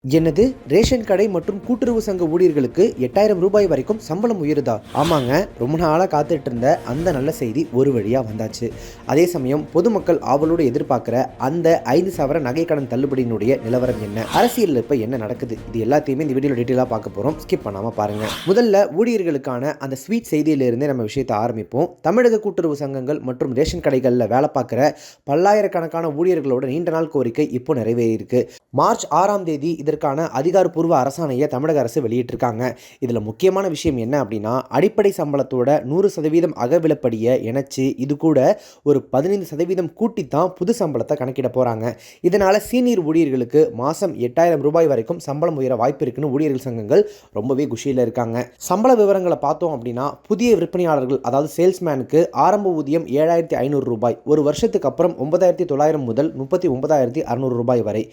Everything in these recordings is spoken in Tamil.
என்னது, ரேஷன் கடை மற்றும் கூட்டுறவு சங்க ஊழியர்களுக்கு 8000 ரூபாய் வரைக்கும் சம்பளம் உயருதா? ஆமாங்க, ரொம்ப நாளாக காத்துட்டு இருந்த அந்த நல்ல செய்தி ஒரு வழியாக வந்தாச்சு. அதே சமயம் பொதுமக்கள் ஆவலோடு எதிர்பார்க்குற அந்த 5 சவர நகைக்கடன் தள்ளுபடியினுடைய நிலவரம் என்ன, அரசியலில் இப்போ என்ன நடக்குது, இது எல்லாத்தையுமே இந்த வீடியோவில் டீட்டெயிலாக பார்க்க போகிறோம். ஸ்கிப் பண்ணாமல் பாருங்கள். முதல்ல ஊழியர்களுக்கான அந்த ஸ்வீட் செய்தியிலிருந்தே நம்ம விஷயத்தை ஆரம்பிப்போம். தமிழக கூட்டுறவு சங்கங்கள் மற்றும் ரேஷன் கடைகளில் வேலை பார்க்குற பல்லாயிரக்கணக்கான ஊழியர்களோட நீண்ட நாள் கோரிக்கை இப்போ நிறைவேறியிருக்கு. மார்ச் 6ஆம் தேதி இதற்கான அதிகாரப்பூர்வ அரசாணையை தமிழக அரசு வெளியிட்டிருக்காங்க. இதில் முக்கியமான விஷயம் என்ன அப்படின்னா, அடிப்படை சம்பளத்தோட 100% அகவிலப்படியை இணைச்சு இது கூட ஒரு 15% கூட்டித்தான் புது சம்பளத்தை கணக்கிட போகிறாங்க. இதனால் சீனியர் ஊழியர்களுக்கு மாதம் 8000 ரூபாய் வரைக்கும் சம்பளம் உயர வாய்ப்பு இருக்குன்னு ஊழியர்கள் சங்கங்கள் ரொம்பவே குஷியில் இருக்காங்க. சம்பள விவரங்களை பார்த்தோம் அப்படின்னா, புதிய விற்பனையாளர்கள் அதாவது சேல்ஸ்மேனுக்கு ஆரம்ப ஊதியம் 7500 ரூபாய், ஒரு வருஷத்துக்கு அப்புறம் 9900 முதல் 39600 ரூபாய் வரை.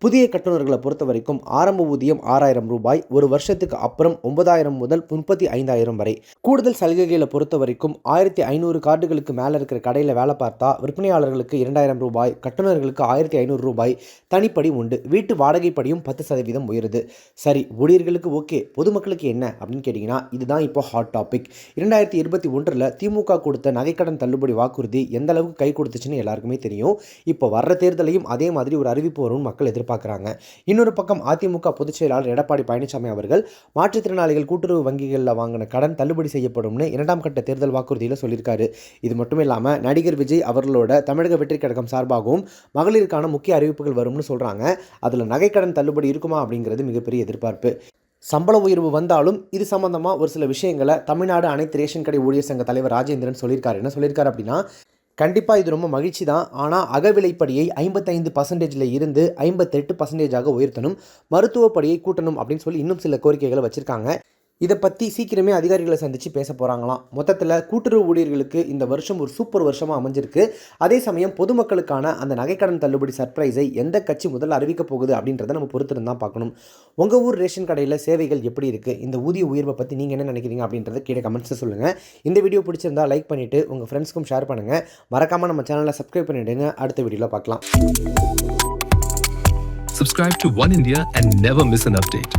புதிய கட்டுநர்களை பொறுத்த வரைக்கும் ஆரம்ப ஊதியம் 6000 ரூபாய், ஒரு வருஷத்துக்கு அப்புறம் 9000 முதல் 35000 வரை. கூடுதல் சலுகைகளை பொறுத்த வரைக்கும் 1500 கார்டுகளுக்கு மேலே இருக்கிற கடையில் வேலை பார்த்தா விற்பனையாளர்களுக்கு 2000 ரூபாய், கட்டுநர்களுக்கு 1500 ரூபாய் தனிப்படி உண்டு. வீட்டு வாடகைப்படியும் 10% உயருது. சரி, ஊழியர்களுக்கு ஓகே, பொதுமக்களுக்கு என்ன அப்படின்னு கேட்டிங்கன்னா, இதுதான் இப்போ ஹாட் டாபிக். 2021 திமுக கொடுத்த நகைக்கடன் தள்ளுபடி வாக்குறுதி எந்த அளவுக்கு கை கொடுத்துச்சுன்னு எல்லாருக்குமே தெரியும். இப்போ வர்ற தேர்தலையும் அதே மாதிரி ஒரு அறிவிப்பு வரும்னு மக்கள் எதிர்பார்க்குறாங்க. இன்னொரு பக்கம் அதிமுக பொதுச் செயலாளர் எடப்பாடி பழனிசாமி அவர்கள் மாற்றுத்திறனாளிகள் கூட்டுறவு வங்கிகளில் வாங்கின கடன் தள்ளுபடி செய்யப்படும்னு 2ஆம் கட்ட தேர்தல் வாக்குறுதியில் சொல்லியிருக்காரு. இது மட்டும் இல்லாமல் நடிகர் விஜய் அவர்களோட தமிழக வெற்றி கழகம் சார்பாகவும் மகளிருக்கான முக்கிய அறிவிப்புகள் வரும்னு சொல்கிறாங்க. அதில் நகைக்கடன் தள்ளுபடி இருக்குமா அப்படிங்கிறது மிகப்பெரிய எதிர்பார்ப்பு. சம்பள உயர்வு வந்தாலும் இது சம்பந்தமாக ஒரு சில விஷயங்களை தமிழ்நாடு அனைத்து ரேஷன் கடை ஊழியர் சங்க தலைவர் ராஜேந்திரன் சொல்லியிருக்காரு. என்ன சொல்லியிருக்காரு அப்படின்னா, கண்டிப்பாக இது ரொம்ப மகிழ்ச்சி தான், ஆனால் அகவிலைப்படியை 55% இருந்து 58% உயர்த்தணும், மருத்துவப்படியை கூட்டணும் அப்படின்னு சொல்லி இன்னும் சில கோரிக்கைகளை வச்சுருக்காங்க. இதை பற்றி சீக்கிரமே அதிகாரிகளை சந்தித்து பேச போகிறாங்களாம். மொத்தத்தில் கூட்டுறவு ஊழியர்களுக்கு இந்த வருஷம் ஒரு சூப்பர் வருஷமாக அமைஞ்சிருக்கு. அதே சமயம் பொதுமக்களுக்கான அந்த நகைக்கடன் தள்ளுபடி சர்ப்ரைஸை எந்த கட்சி முதல்ல அறிவிக்க போகுது அப்படின்றத நம்ம பொறுத்திருந்து தான் பார்க்கணும். உங்கள் ஊர் ரேஷன் கடையில் சேவைகள் எப்படி இருக்குது, இந்த ஊதிய உயர்வை பற்றி நீங்கள் என்ன நினைக்கிறீங்க அப்படின்றத கீழே கமெண்ட்ஸில் சொல்லுங்கள். இந்த வீடியோ பிடிச்சிருந்தா லைக் பண்ணிவிட்டு உங்கள் ஃப்ரெண்ட்ஸ்க்கும் ஷேர் பண்ணுங்கள். மறக்காமல் நம்ம சேனலை சப்ஸ்கிரைப் பண்ணிவிடுங்க. அடுத்த வீடியோவில் பார்க்கலாம். Subscribe to One India and never miss an update.